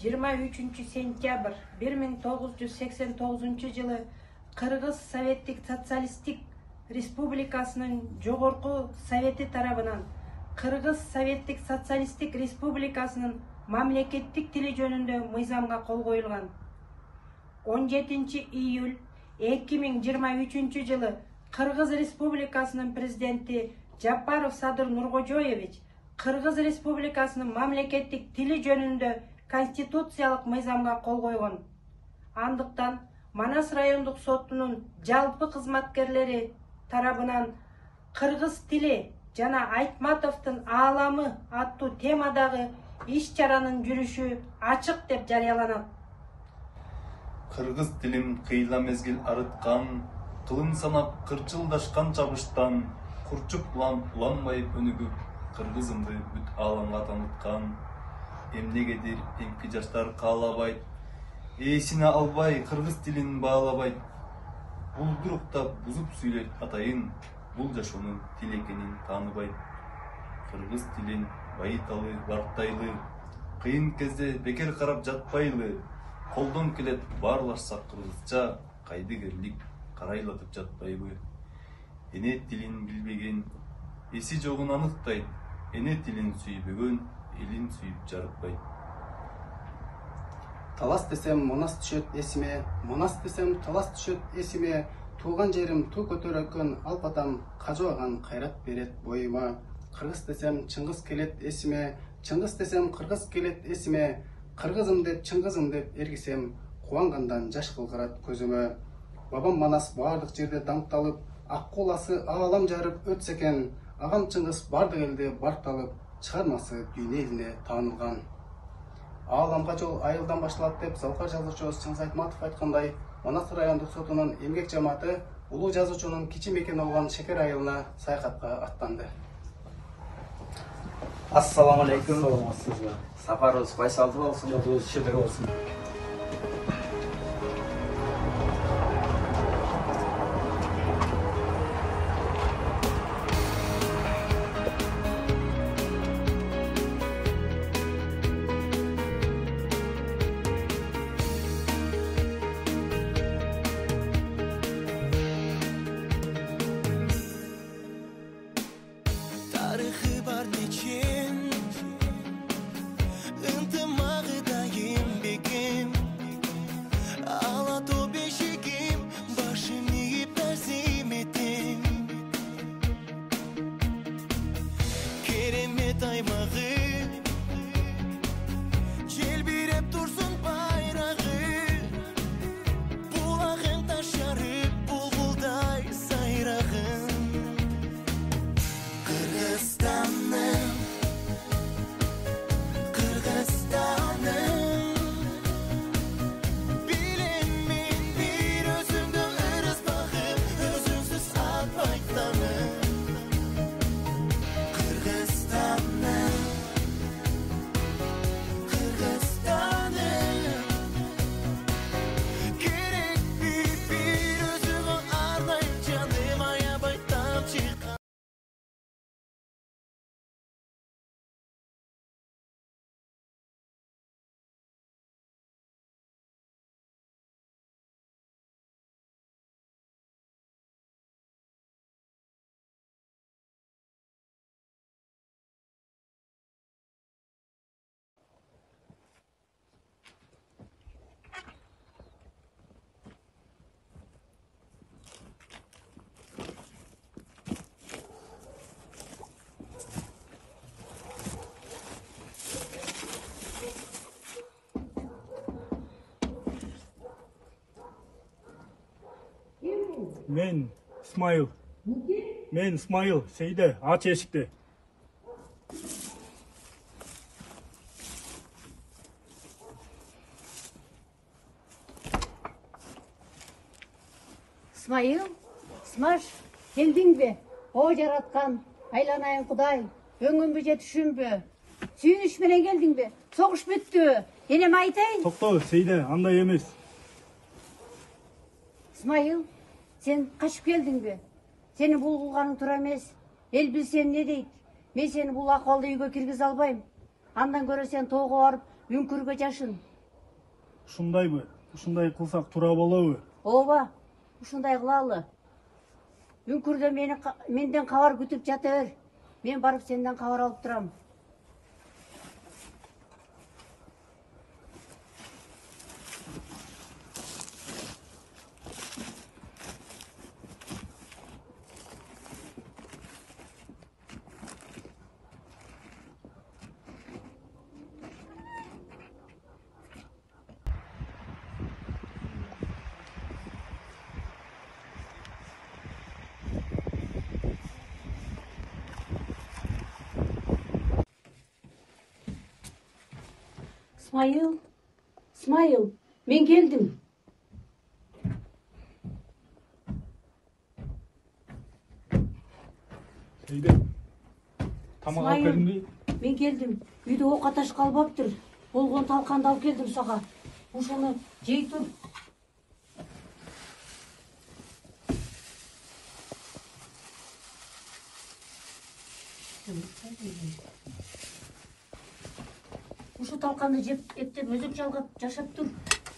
23-сентябрь 1989 жылы Кыргыз Советтик Социалистик Республикасынын Жогорку Совети тарабынан Кыргыз Советтик Социалистик Республикасынын мамлекеттик тили жөнүндө мыйзамга кол коюлган. 17 июль 2023 жылы Кыргыз Республикасынын президенти Жапаров Садыр Нуркожоевич Кыргыз Республикасынын мамлекеттик тили жөнүндө конституциялык мыйзамга кол койгон. Андыктан Манас райондук сотунун жалпы кызматкерлери тарабынан Кыргыз тили жана Айтматовдун ааламы аттуу темадагы иш-чаранын жүрүшү ачык деп жарыяланат. Кыргыз тилин кыйла мезгил арыткан, кылын санап кырчылдашкан чабыштан, курчуп уланбай өнүгүп, кыргызымды бүт ааламга таныткан. Эмнегедир эмки жаштар каалабайт, эсине албай кыргыз тилин баалабайт. Булдуруктап бузуп сүйлөйт атайын, бул жашоонун тил экенин тааныбайт. Кыргыз тилин байыталы, бартайлы, кыйын кезде бекер карап жатпайлы. Колдон келет баарлашсак кыргызча, кайдыгерлик карайлатып жатпайбы. Эне тилин билбеген, эси жогун аныктайт. Эне тилин сүйбөгөн, элин сүйүп жарытпайт. Талас десем Манас түшөт эсиме, Манас десем талас түшөт эсиме, туулган жерим туу көтөрөкөн алпатам кажыбаган кайрат берет боюма. Кыргыз десем Чыңгыз келет эсиме, Чыңгыз десем Кыргыз келет эсиме, кыргызым деп чыңгызым деп эргисем, кубангандан жаш кылгырат көзүмө. Бабам Манас баардык жерде даңкталып, ак куласы аалам жарып өтсө экен, агам Чыңгыз бардык элде барталып, чыгармасы дүйнө элине таанылган. Ааламга жол айылдан башталат деп залкар жазуучубуз Чыңгыз Айтматов айткандай, Манас райондук сотунун эмгек жамааты улуу жазуучунун кичи мекени болгон Шекер айылына саякатка аттанды. Ассаламу алейкум. Сапарыбыз байсалдуу болсун. Жолуңуз шебер болсун. Тарыхы бар нечен, ынтымағы да еңбегім, алатау бешігім, башым иіп әзіметім. Керемет аймағы, желбиреп тұрсын байрағы, бұлағын таш жарып, бұлбұлдай сайрағын. Kırgızstan'ım, Kırgızstan'ım, bilinmeyin bir özümde ırız bakıp, özünsüz atmaytanım. Kırgızstan'ım, Kırgızstan'ım, gerek bir özümü arnayıp canım ayabaytan çıkan. Мен Исмайыл. Мен Исмайыл. Сейде, ач эшикти. Исмайыл, Смаш, келдиң бе? О жараткан, айланайын Кудай, өңүмбү же түшүмбү? Сүйүнүш менен келдиң бе? Согуш бүттү. Энем айтайын. Токто, Сейде, андай эмес. Исмайыл, сен качып келдиң бе? Сени бул кылганың туура эмес. Эл билсем не дейт? Мен сени бул акыбалда үйгө киргизе албайм. Андан көрө сен тоого барып, үңкүргө жашын. Ушундайбы? Ушундай кылсак туура болобу? Ооба, ушундай кылалы. Үңкүрдө менден кабар күтүп жата бер. Мен барып сенден кабар алып турам. İsmail, men geldim. Сейде. Тамак алып İsmail, келдимби? men geldim. Үйдө ок аташ калбаптыр. Болгон талканды алып келдим сага. Ушуну жей тур. Ушу талканды жеп эптеп өзөк жалгап жашап тур.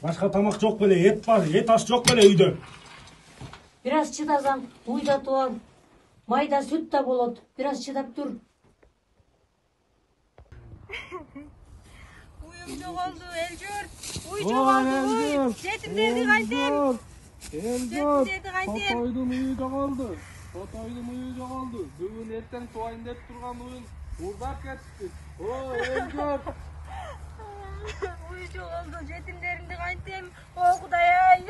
Башка тамак жок беле, эт бар, эт аш жок беле үйдө. Бир аз чыдасаң, уйдатып ал. Майда сүт да болот. Бир аз чыдап тур. Uyum жоголду, Элжүр. Уй жоголду, уй. Жетимдерди кантем? Жетимдерди кантем? Тотойдун уyu жоголду. Тотойдун уyu жоголду. Бүгүн эртең туайын деп турган уюн урдап кетти. О, Элжүр. Уй жоголду, жетимдеримди кантем? О, Кудай-ай.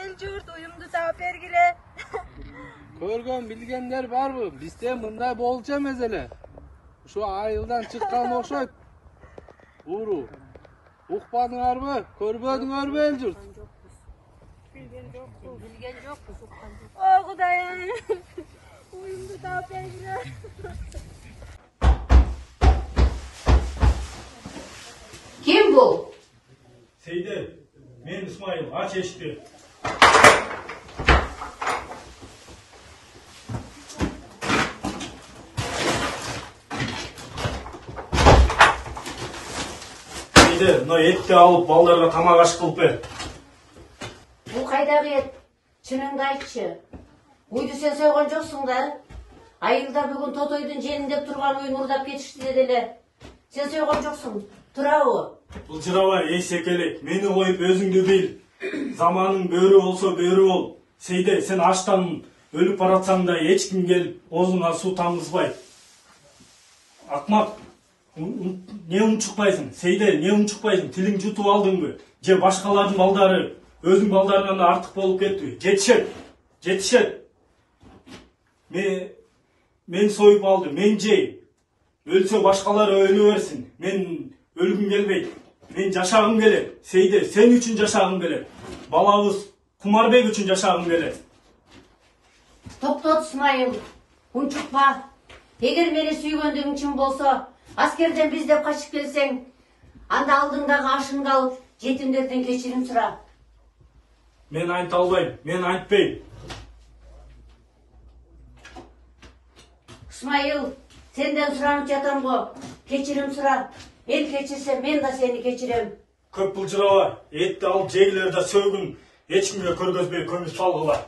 Элжүрт, уюмду таап бергиле. Көргөн билгендер барбы? Бизде мындай болчу эмес эле. Ушу айылдан чыккан окшойт. Уру. Укпадыңарбы? Көрбөдүңөрбү Элжүрт? Bilgen jokпуз, уккан жок. О, Кудай-ай. Уюмду таап бергиле. Kim bu? Сейде, мен Исмаил, ач эшикти. Сейде, мына этти алып балдарга тамак аш кылып бер. Bu kaydagı et. Çınыңды айтчы. Uydu sen soygon joksun da. Айылда бүгүн Тотойдун женин деп турган уюн урдап кетишти деделе. Sen soygon joksun. Турабы? Былжырабай, эй секелек, мени коюп өзүңдү бил. Заманын бөрү болсо бөрү бол. Сейде, сен аштан өлүп баратсаң да эч ким келип оозуңа суу тамгызбайт. Акмак, не унчукпайсың? Сейде, не унчукпайсың? Тилиң жутуп алдыңбы? Же башкалардын балдары өзүң балдарынан да артык болуп кетти? Жетишет. Мен союп алды, мен жей. Өлсө башкалары өлө берсин. Мен өлгүм келбейт. Мен жашагым келет. Сейде, сен үчүн жашагым келет. Балабыз Кумарбек үчүн жашагым келет. Токтот İsmail. Унчукпа. Эгер мени сүйгөндүгүң чын болсо, аскерден биздеп качып келсең, анда алдыңдагы ашыңды алып, жетимдерден кечирим сура. Мен айта албайм, мен айтпайм. İsmail, senden suranıp жатам го. Кечирим сура. El кечирсе, мен да сени кечирем. Көп былжырабай, этти алып жегилер да сөгүн, эч кимге көргөзбөй көмүп салгыла.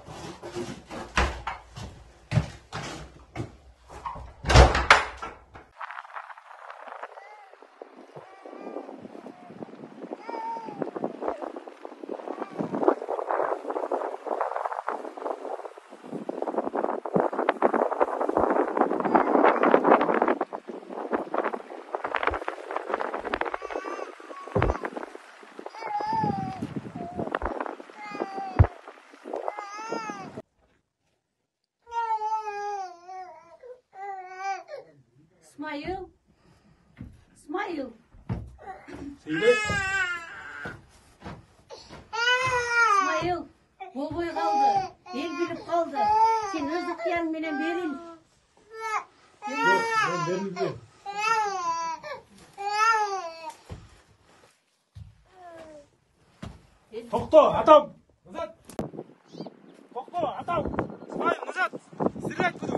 İsmail. Сейде, İsmail. Bolboy kaldı. El bilip kaldı. Sen öz ıhtiyarın menen beril. жок, мен берилбейм. Токто, атам! Назад! Токто, атам! İsmail, назад! Стрелять буду!